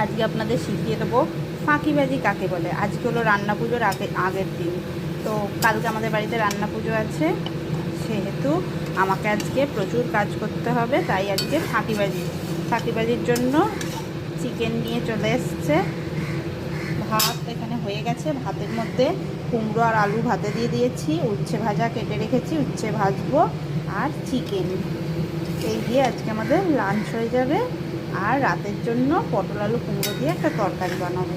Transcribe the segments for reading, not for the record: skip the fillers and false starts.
আজকে আপনাদের শিখিয়ে দেবো ফাঁকিবাজি কাকে বলে। আজকে হলো রান্না পুজোর আগের দিন, তো কালকে আমাদের বাড়িতে রান্না পুজো আছে, সেহেতু আমাকে আজকে প্রচুর কাজ করতে হবে। তাই আজকে ফাঁকিবাজির জন্য চিকেন নিয়ে চলে এসছে। ভাত এখানে হয়ে গেছে, ভাতের মধ্যে কুমড়ো আর আলু ভাতে দিয়ে দিয়েছি, উচ্ছে ভাজা কেটে রেখেছি, উচ্ছে ভাজবো, আর চিকেন, এই দিয়ে আজকে আমাদের লাঞ্চ হয়ে যাবে। আর রাতের জন্য পটল আলু কুমড়ো দিয়ে একটা তরকারি বানাবো।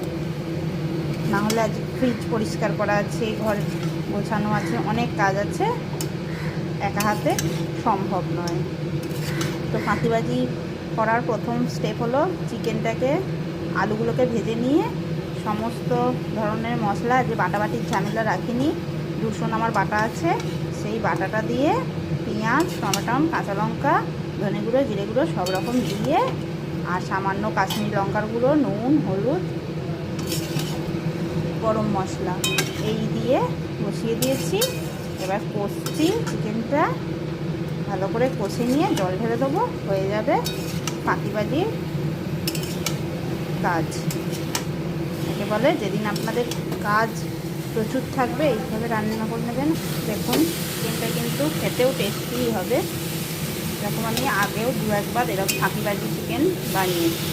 নাহলে আজ ফ্রিজ পরিষ্কার করা আছে, ঘর গোছানো আছে, অনেক কাজ আছে, একা হাতে সম্ভব নয়। তো ফাঁকিবাজি করার প্রথম স্টেপ হলো চিকেনটাকে, আলুগুলোকে ভেজে নিয়ে সমস্ত ধরনের মশলা, যে বাটাবাটির ঝামেলা রাখিনি, রসুন আমার বাটা আছে, সেই বাটাটা দিয়ে পেঁয়াজ, টমেটো, কাঁচা লঙ্কা, ধনে গুঁড়ো, জিরে গুঁড়ো সব রকম দিয়ে, আর সামান্য কাশ্মীরি লঙ্কার গুঁড়ো, নুন, হলুদ, গরম মশলা এই দিয়ে কষিয়ে দিয়েছি। এবার কষছি, চিকেনটা ভালো করে কষে নিয়ে জল ঢেলে দেবো, হয়ে যাবে ফাঁকিবাজির কাজ। একে বলে যেদিন আপনাদের কাজ প্রচুর থাকবে এইভাবে রান্না করে নেবেন। দেখুন চিকেনটা কিন্তু খেতেও টেস্টি হবে। এরকম আমি আগেও দু একবার এরকম ফাঁকিবাজি চিকেন বানিয়েছি।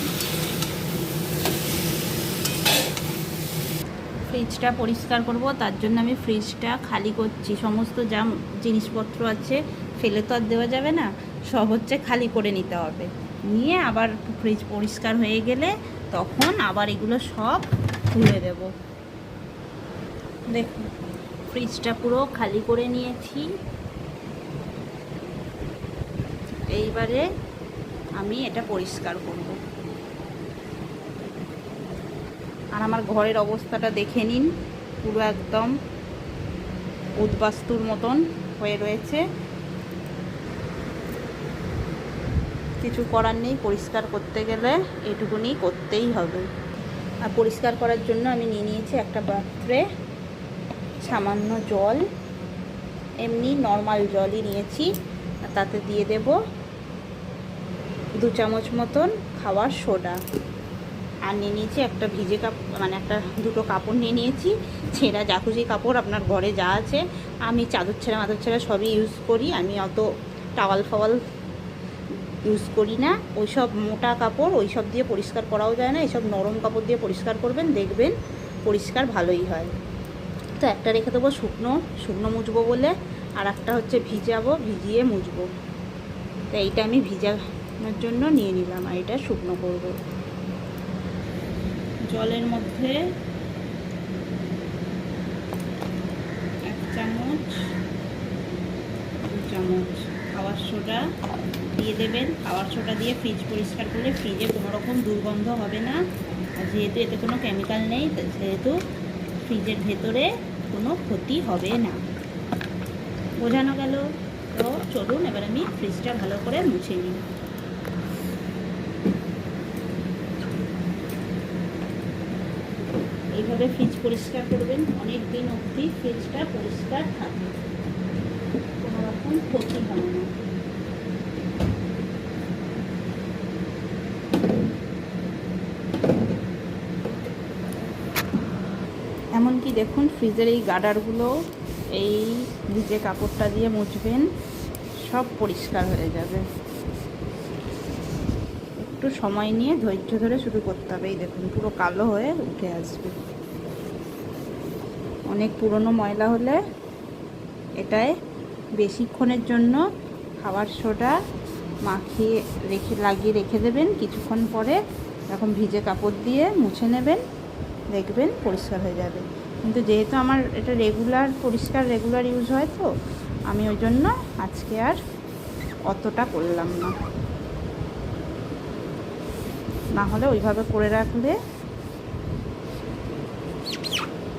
ফ্রিজটা পরিষ্কার করব, তার জন্য আমি ফ্রিজটা খালি করছি। সমস্ত যা জিনিসপত্র আছে ফেলে তো আর দেওয়া যাবে না, সব হচ্ছে খালি করে নিতে হবে। নিয়ে আবার ফ্রিজ পরিষ্কার হয়ে গেলে তখন আবার এগুলো সব তুলে দেব। দেখুন ফ্রিজটা পুরো খালি করে নিয়েছি। এইবারে আমি এটা পরিষ্কার করব। আর আমার ঘরের অবস্থাটা দেখে নিন, পুরো একদম উদ্বাস্তুর মতন হয়ে রয়েছে। কিছু করার নেই, পরিষ্কার করতে গেলে এটুকুনি করতেই হবে। আর পরিষ্কার করার জন্য আমি নিয়ে নিয়েছি একটা পাত্রে সামান্য জল, এমনি নর্মাল জলই নিয়েছি, আর তাতে দিয়ে দেব 2 চামচ মতন খাওয়ার সোডা। আর নিয়ে নিয়েছি একটা ভিজে দুটো কাপড় নিয়ে নিয়েছি, ছেঁড়া জাকুজি কাপড়, আপনার ঘরে যা আছে। আমি চাদর ছেঁড়া মাদর ছেঁড়া সবই ইউজ করি, আমি অত টাওয়াল ফাওয়াল ইউজ করি না। ওইসব মোটা কাপড় ওইসব দিয়ে পরিষ্কার করাও যায় না, এইসব নরম কাপড় দিয়ে পরিষ্কার করবেন, দেখবেন পরিষ্কার ভালোই হয়। তো একটা রেখে দেবো শুকনো মুছবো বলে, আর একটা হচ্ছে ভিজিয়ে মুছবো। তো এইটা আমি ভিজানোর জন্য নিয়ে নিলাম, আর এটা শুকনো করবো। জলের মধ্যে 1 চামচ 2 চামচ খাওয়ার সোডা দিয়ে দেবেন। খাওয়ার সোডা দিয়ে ফ্রিজ পরিষ্কার করলে ফ্রিজে কোনো রকম দুর্গন্ধ হবে না। আর যেহেতু এতে কোনো কেমিক্যাল নেই, সেহেতু ফ্রিজের ভেতরে কোনো ক্ষতি হবে না। বোঝানো গেল? তো চলুন এবার আমি ফ্রিজটা ভালো করে মুছে নিই। এইভাবে ফ্রিজ পরিষ্কার করবেন, অনেক দিন অবধি ফ্রিজটা পরিষ্কার থাকবে, কোনো রকম ক্ষতি হবে না। এমনকি দেখুন ফ্রিজের এই গার্ডারগুলো এই ভিজে কাপড়টা দিয়ে মুছবেন, সব পরিষ্কার হয়ে যাবে। একটু সময় নিয়ে ধৈর্য ধরে শুরু করতে হবে। এই দেখুন পুরো কালো হয়ে উঠে আসবে। অনেক পুরনো ময়লা হলে এটায় বেশিক্ষণের জন্য খাবার সোডা লাগিয়ে রেখে দেবেন। কিছুক্ষণ পরে এরকম ভিজে কাপড় দিয়ে মুছে নেবেন, দেখবেন পরিষ্কার হয়ে যাবে। কিন্তু যেহেতু আমার এটা রেগুলার ইউজ হয়, তো আমি ওই জন্য আজকে আর অতটা করলাম না। না হলে ওইভাবে করে রাখলে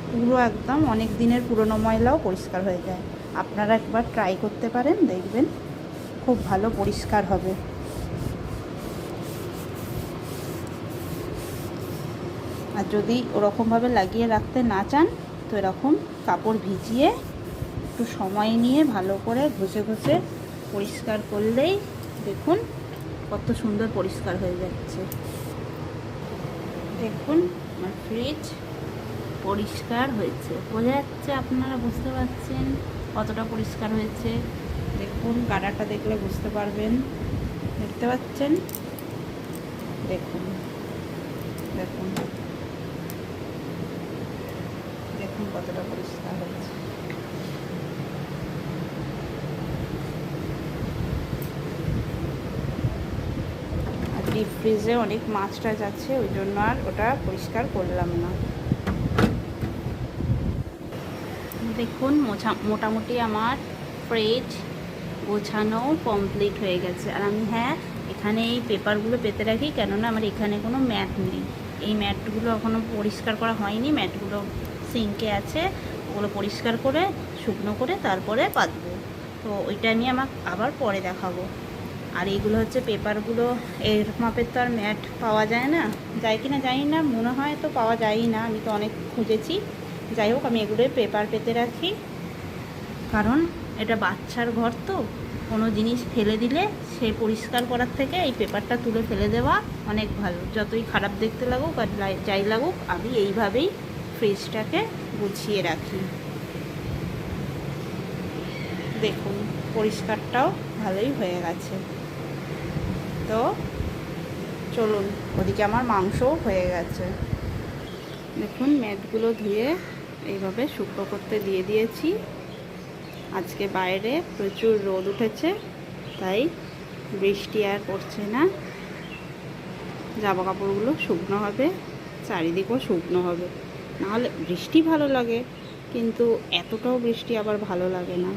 পুরো একদম অনেক দিনের পুরনো ময়লাও পরিষ্কার হয়ে যায়। আপনারা একবার ট্রাই করতে পারেন, দেখবেন খুব ভালো পরিষ্কার হবে। আর যদি ওরকমভাবে লাগিয়ে রাখতে না চান, তো এরকম কাপড় ভিজিয়ে একটু সময় নিয়ে ভালো করে ঘষে পরিষ্কার করলেই দেখুন কত সুন্দর পরিষ্কার হয়ে যাচ্ছে। দেখুন আমার ফ্রিজ পরিষ্কার হয়েছে, বোঝা যাচ্ছে, আপনারা বুঝতে পারছেন কতটা পরিষ্কার হয়েছে। দেখুন কালারটা দেখলে বুঝতে পারবেন, দেখতে পাচ্ছেন, দেখুন দেখুন দেখুন কতটা পরিষ্কার হয়েছে। আর ডিপ ফ্রিজে অনেক মাছ টাছ আছে, ওই জন্য আর ওটা পরিষ্কার করলাম না। দেখুন মোটামুটি আমার ফ্রিজ গোছানো কমপ্লিট হয়ে গেছে। আর আমি এখানে এই পেপারগুলো পেতে রাখি, কেননা আমার এখানে কোনো ম্যাট নেই। এই ম্যাটগুলো এখনও পরিষ্কার করা হয়নি, ম্যাটগুলো সিঙ্কে আছে, ওগুলো পরিষ্কার করে শুকনো করে তারপরে পাতবো। তো ওইটা আমি আবার পরে দেখাবো। আর এইগুলো হচ্ছে পেপারগুলো, এর মাপের তো আর ম্যাট পাওয়া যায় না, যায় কি না জানি না, মনে হয় তো পাওয়া যায়ই না, আমি তো অনেক খুঁজেছি। যাই হোক, আমি এগুলোই পেপার পেতে রাখি, কারণ এটা বাচ্চার ঘর তো, কোনো জিনিস ফেলে দিলে সে পরিষ্কার করার থেকে এই পেপারটা তুলে ফেলে দেওয়া অনেক ভালো। যতই খারাপ দেখতে লাগুক আর যাই লাগুক, আমি এইভাবেই ফ্রিজটাকে গুছিয়ে রাখি। দেখুন পরিষ্কারটাও ভালোই হয়ে গেছে। তো চলুন, ওদিকে আমার মাংসও হয়ে গেছে। দেখুন ম্যাটগুলো ধুয়ে এইভাবে শুকনো করতে দিয়ে দিয়েছি। আজকে বাইরে প্রচুর রোদ উঠেছে, তাই বৃষ্টি আর পড়ছে না। জামা কাপড়গুলো শুকনো হবে, চারিদিকেও শুকনো হবে। নাহলে বৃষ্টি ভালো লাগে, কিন্তু এতটাও বৃষ্টি আবার ভালো লাগে না।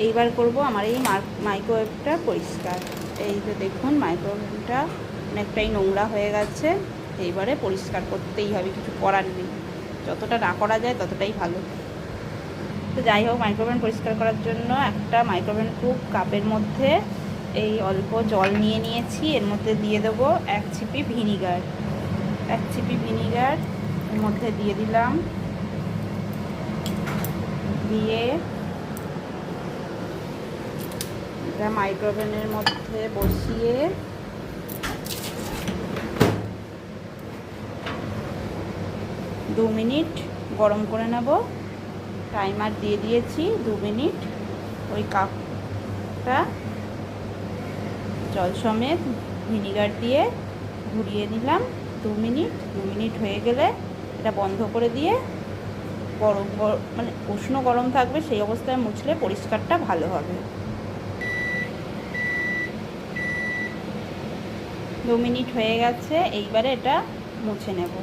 এইবার করব আমার এই মাইক্রোওয়েভটা পরিষ্কার। এই যে দেখুন মাইক্রোওয়েভটা অনেকটাই নোংরা হয়ে গেছে, এইবারে পরিষ্কার করতেই হবে, কিছু করার নেই। যতটা না করা যায় ততটাই ভালো। তো যাই হোক, মাইক্রোওভেন পরিষ্কার করার জন্য একটা মাইক্রোওভেন প্রুফ কাপের মধ্যে এই অল্প জল নিয়ে নিয়েছি। এর মধ্যে দিয়ে দেবো 1 ছিপি ভিনিগার। 1 ছিপি ভিনিগার এর মধ্যে দিয়ে দিলাম। দিয়ে এটা মাইক্রোওভেনের মধ্যে বসিয়ে দু মিনিট গরম করে নেব। টাইমার দিয়ে দিয়েছি 2 মিনিট। ওই কাপটা জল সমেত ভিনিগার দিয়ে ঘুরিয়ে নিলাম 2 মিনিট। 2 মিনিট হয়ে গেলে এটা বন্ধ করে দিয়ে গরম মানে উষ্ণ গরম থাকবে, সেই অবস্থায় মুছলে পরিষ্কারটা ভালো হবে। 2 মিনিট হয়ে গেছে, এইবারে এটা মুছে নেব।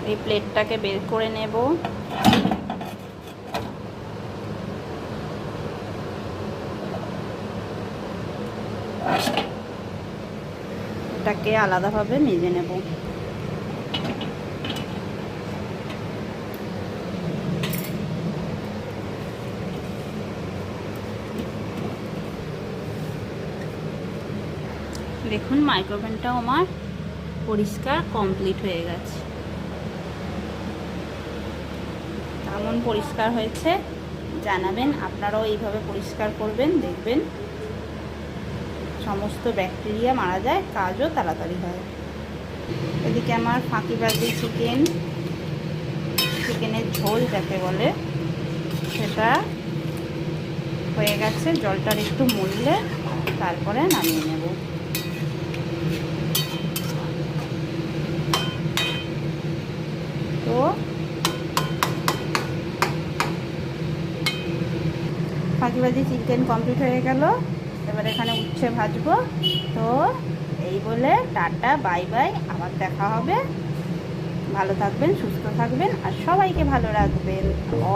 এই প্লেটটাকে বের করে নেব। এটাকে আলাদাভাবে মেজে নেব। দেখুন মাইক্রোওভেনটাও আমার পরিষ্কার কমপ্লিট হয়ে গেছে। কেমন পরিষ্কার হয়েছে জানাবেন। আপনারাও এইভাবে পরিষ্কার করবেন, দেখবেন সমস্ত ব্যাকটেরিয়া মারা যায়, কাজও তাড়াতাড়ি হয়। এদিকে আমার ফাঁকিবাজি চিকেনের ঝোল যাকে বলে, সেটা হয়ে গেছে। জলটার একটু মরলে তারপরে নামিয়ে নেব। তো ফাঁকিবাজি চিকেন কমপ্লিট হয়ে গেল। এবার এখানে উচ্ছে ভাজবো। তো এই বলে টাটা বাই বাই, আবার দেখা হবে। ভালো থাকবেন, সুস্থ থাকবেন, আর সবাইকে ভালো রাখবেন।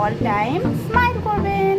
অল টাইম স্মাইল করবেন।